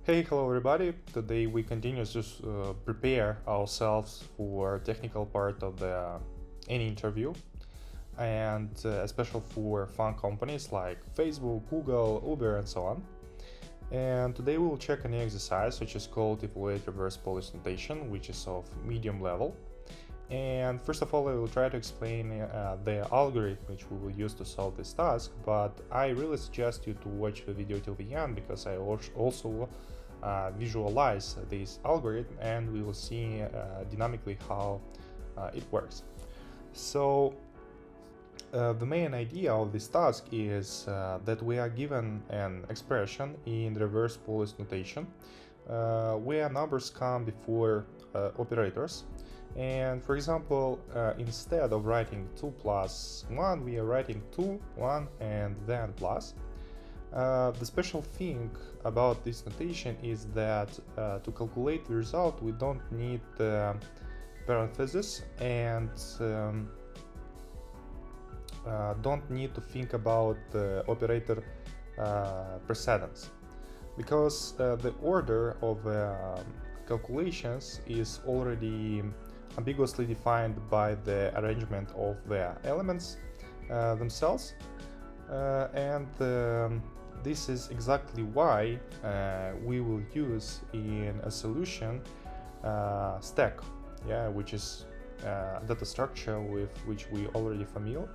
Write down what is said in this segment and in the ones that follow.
Hello everybody. Today we continue to prepare ourselves for technical part of the any interview, and especially for fun companies like Facebook, Google, Uber, and so on. And today we will check a new exercise which is called evaluate reverse Polish notation, which is of medium level. And first of all, I will try to explain the algorithm which we will use to solve this task, but I really suggest you to watch the video till the end, because I also visualize this algorithm and we will see dynamically how it works. So the main idea of this task is that we are given an expression in reverse Polish notation where numbers come before operators. And for example, instead of writing 2 plus 1, we are writing 2, 1, and then plus. The special thing about this notation is that to calculate the result, we don't need parentheses and don't need to think about the operator precedence, because the order of calculations is already ambiguously defined by the arrangement of the elements themselves, and this is exactly why we will use in a solution stack, which is data structure with which we already familiar.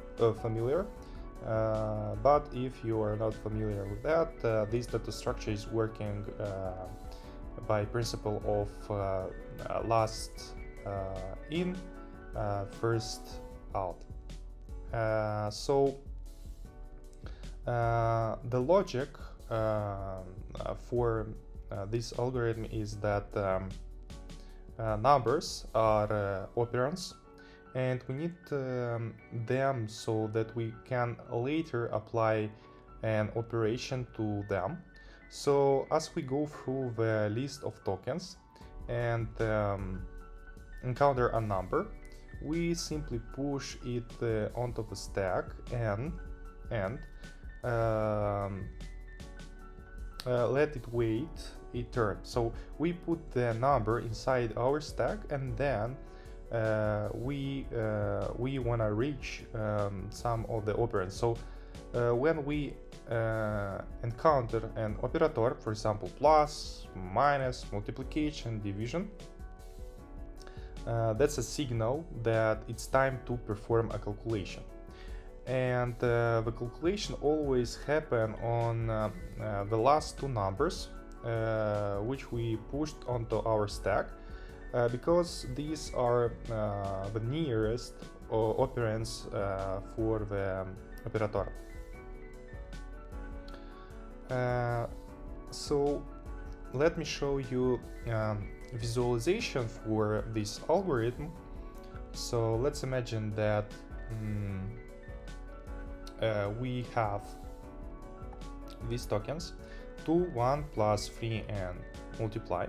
But if you are not familiar with that, this data structure is working by principle of last in, first out. So the logic for this algorithm is that numbers are operands, and we need them so that we can later apply an operation to them. So as we go through the list of tokens and encounter a number, we simply push it onto the stack and let it wait its turn. So we put the number inside our stack, and then we want to reach some of the operands. So when we encounter an operator, for example plus, minus, multiplication, division, that's a signal that it's time to perform a calculation. And the calculation always happen on the last two numbers which we pushed onto our stack, because these are the nearest operands for the operator. So let me show you visualization for this algorithm. So let's imagine that we have these tokens 2, 1, plus 3, and multiply.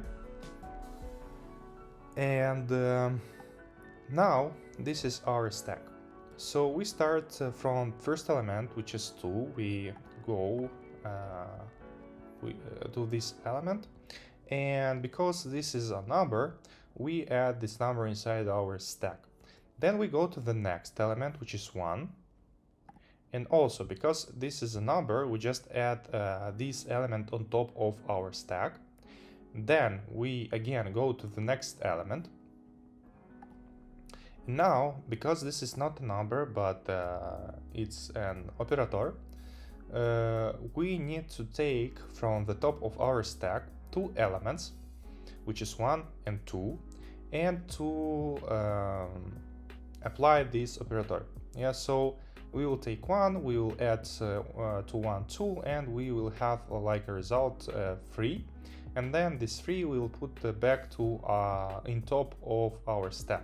And now this is our stack. So we start from first element, which is 2. We go to this element, and because this is a number, we add this number inside our stack. Then we go to the next element, which is 1. And also, because this is a number, we just add this element on top of our stack. Then we again go to the next element. Now, because this is not a number, but it's an operator, we need to take from the top of our stack 2 elements, which is 1 and 2, and to apply this operator. So we will take 1, we will add to 1 2, and we will have like a result 3, and then this 3 we will put back to in top of our stack.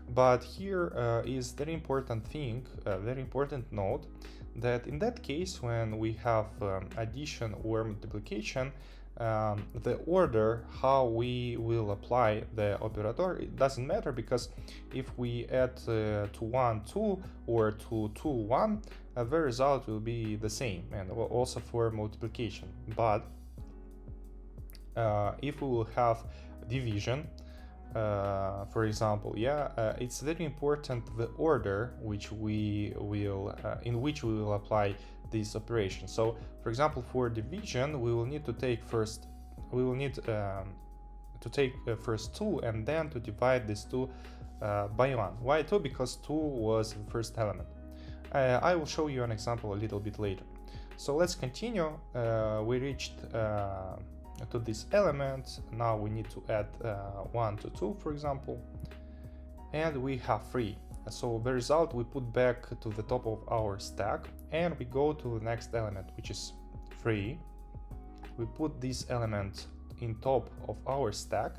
But here is very important thing, very important note, that in that case when we have addition or multiplication, the order how we will apply the operator, it doesn't matter, because if we add to 1 2 or to 2 1, the result will be the same, and also for multiplication. But if we will have division, for example, it's very important the order which we will in which we will apply this operation. So for example, for division we will need to take first first 2 and then to divide this 2 by 1. Why 2? Because 2 was the first element. I will show you an example a little bit later. So let's continue. We reached to this element. Now we need to add 1 to 2, for example, and we have 3. So the result we put back to the top of our stack, and we go to the next element, which is 3. We put this element in top of our stack.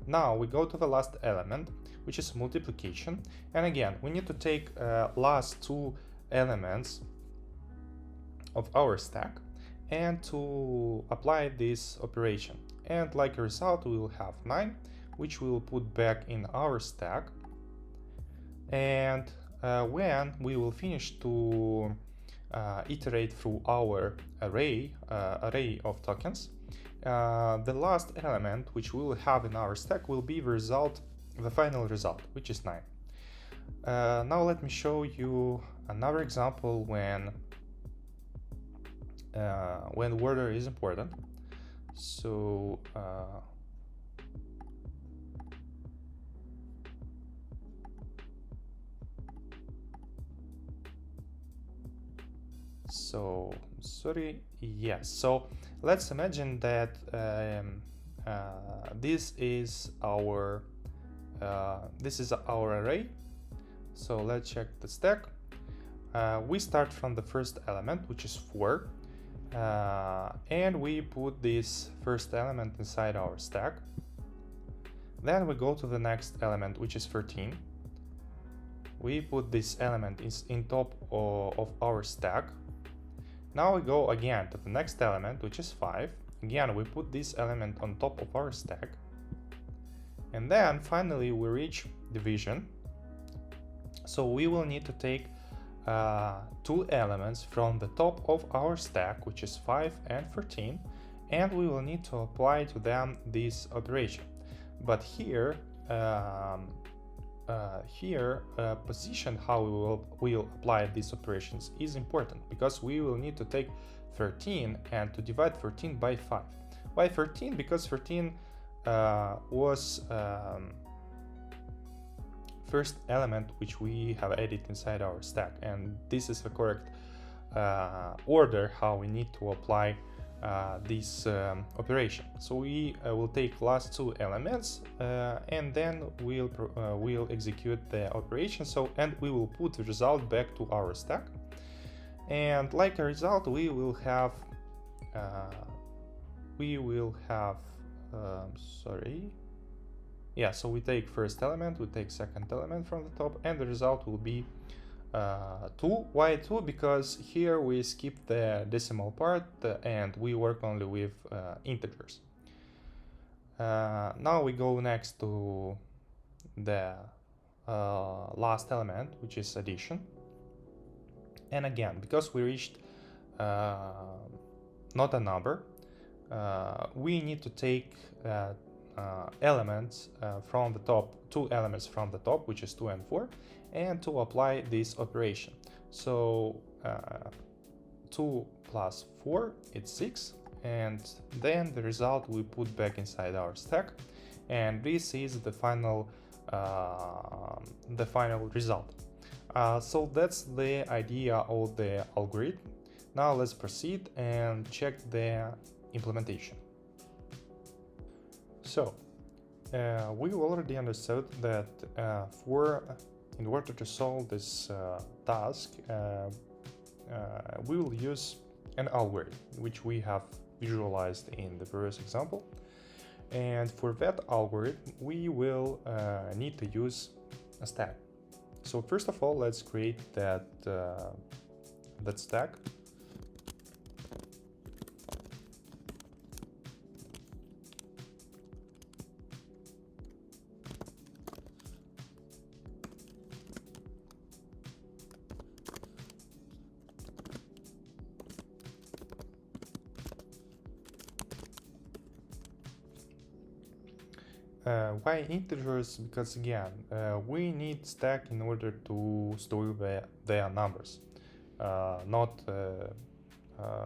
Now we go to the last element, which is multiplication, and again we need to take last 2 elements of our stack and to apply this operation, and like a result we will have 9, which we will put back in our stack. And when we will finish to iterate through our array of tokens, the last element which we will have in our stack will be the final result, which is 9. Now let me show you another example when order is important. So so let's imagine that this is our array. So let's check the stack. We start from the first element, which is 4, and we put this first element inside our stack. Then we go to the next element, which is 13. We put this element in top of our stack. Now we go again to the next element, which is 5. Again, we put this element on top of our stack. And then finally we reach division. So we will need to take 2 elements from the top of our stack, which is 5 and 13, and we will need to apply to them this operation. But here position how we will apply these operations is important, because we will need to take 13 and to divide 13 by 5. Why 13? Because 13 was first element which we have added inside our stack, and this is the correct order how we need to apply this operation. So we will take last 2 elements and then we'll execute the operation. And we will put the result back to our stack, and like a result we will have so we take first element, we take second element from the top, and the result will be 2. Why 2? Because here we skip the decimal part and we work only with integers. Now we go next to the last element, which is addition. And again, because we reached not a number, we need to take elements from the top, 2 elements from the top, which is 2 and 4, and to apply this operation. So 2 plus 4, it's 6, and then the result we put back inside our stack, and this is the final result. So that's the idea of the algorithm. Now let's proceed and check the implementation. So we already understood that in order to solve this task, we will use an algorithm, which we have visualized in the previous example. And for that algorithm, we will need to use a stack. So first of all, let's create that stack. Why integers? Because again, we need stack in order to store their numbers, not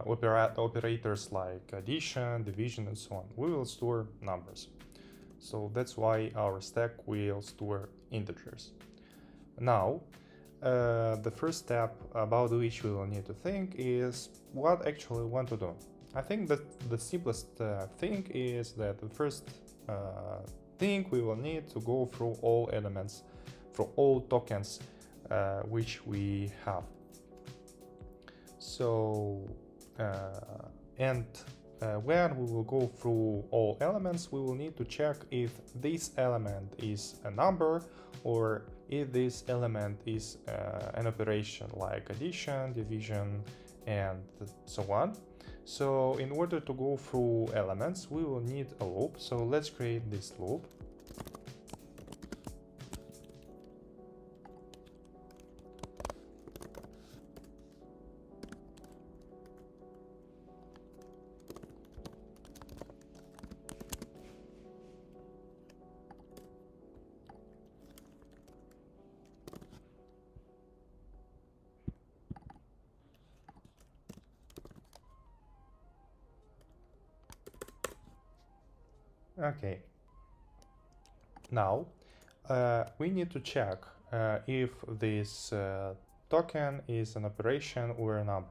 operators like addition, division, and so on. We will store numbers. So that's why our stack will store integers. Now, the first step about which we will need to think is what actually we want to do. I think that the simplest thing is that the first thing we will need to go through all elements, for all tokens which we have. So, when we will go through all elements, we will need to check if this element is a number or if this element is an operation like addition, division, and so on. So in order to go through elements, we will need a loop. So let's create this loop. Okay. Now, we need to check if this token is an operation or a number.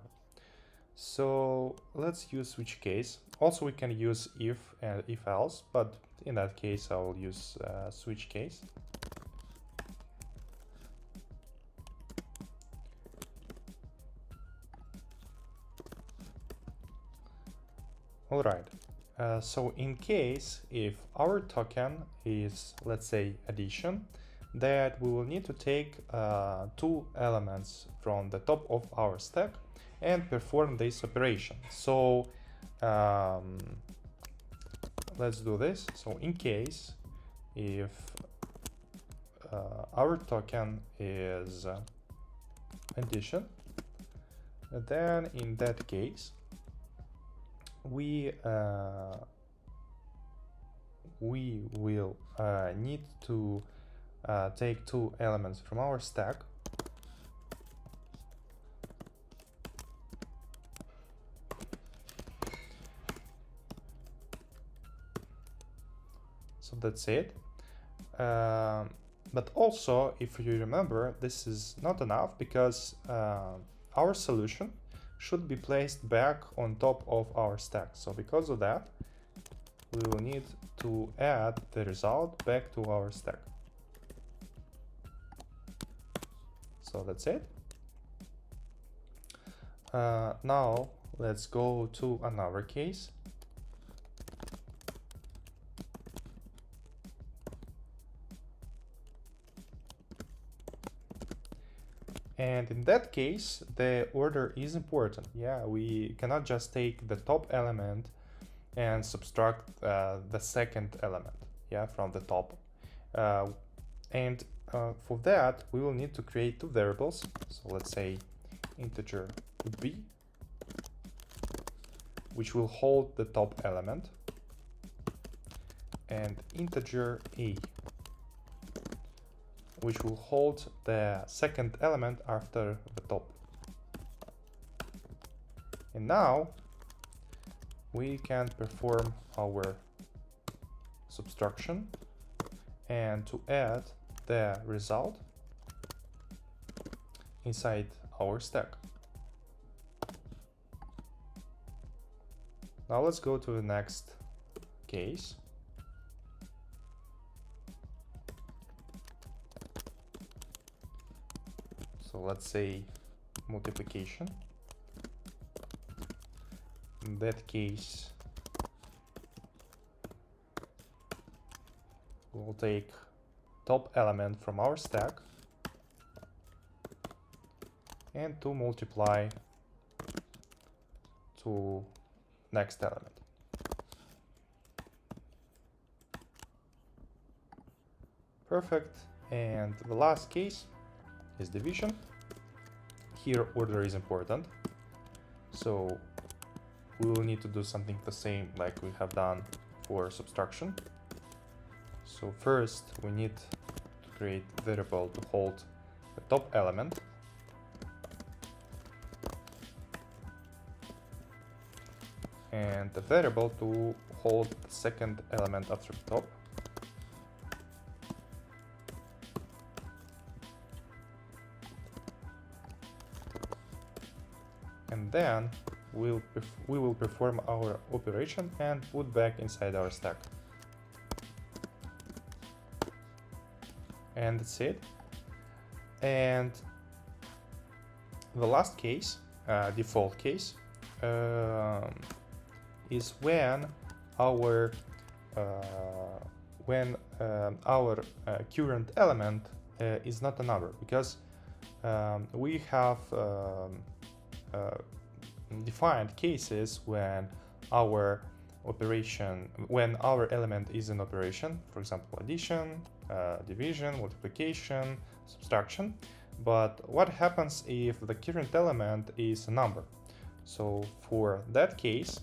So let's use switch case. Also, we can use if and if else, but in that case, I will use switch case. All right. So in case if our token is, let's say, addition, that we will need to take two elements from the top of our stack and perform this operation. So let's do this. So in case if our token is addition, then in that case we will need to take two elements from our stack so that's it. But also, if you remember, this is not enough because our solution should be placed back on top of our stack. So because of that, we will need to add the result back to our stack. So that's it. Now let's go to another case. And in that case, the order is important. Yeah, we cannot just take the top element and subtract the second element, yeah, from the top. For that, we will need to create two variables. So let's say integer b, which will hold the top element, and integer a, which will hold the second element after the top. And now we can perform our subtraction and to add the result inside our stack. Now let's go to the next case. So let's say multiplication. In that case, we'll take top element from our stack and to multiply to next element. Perfect. And the last case is division. Here order is important, so we will need to do something the same like we have done for subtraction. So first we need to create a variable to hold the top element. And the variable to hold the second element after the top. And then we will perform our operation and put back inside our stack. And that's it. And the last case, default case, is when our current element is not a number, because we have defined cases when our element is in operation, for example, addition, division, multiplication, subtraction. But what happens if the current element is a number? So for that case,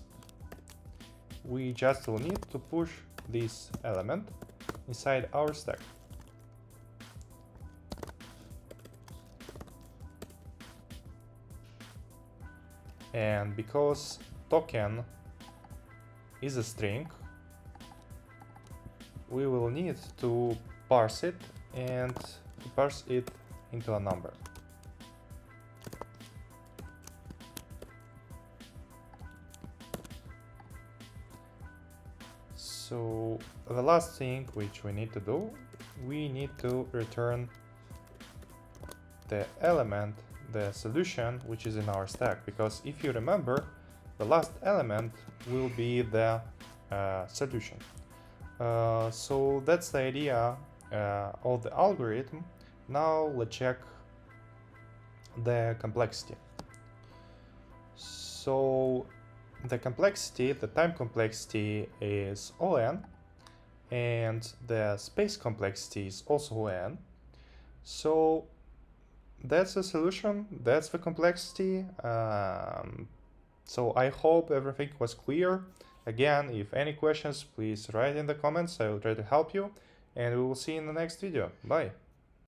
we just will need to push this element inside our stack. And because token is a string, we will need to parse it and to parse it into a number. So the last thing which we need to do, we need to return the element, the solution which is in our stack, because if you remember, the last element will be the solution. So that's the idea of the algorithm. Now let's check the complexity. So the complexity, the time complexity is O(n), and the space complexity is also O(n). So that's the solution, that's the complexity. So I hope everything was clear. Again, if any questions, please write in the comments. I will try to help you, and we will see you in the next video. Bye.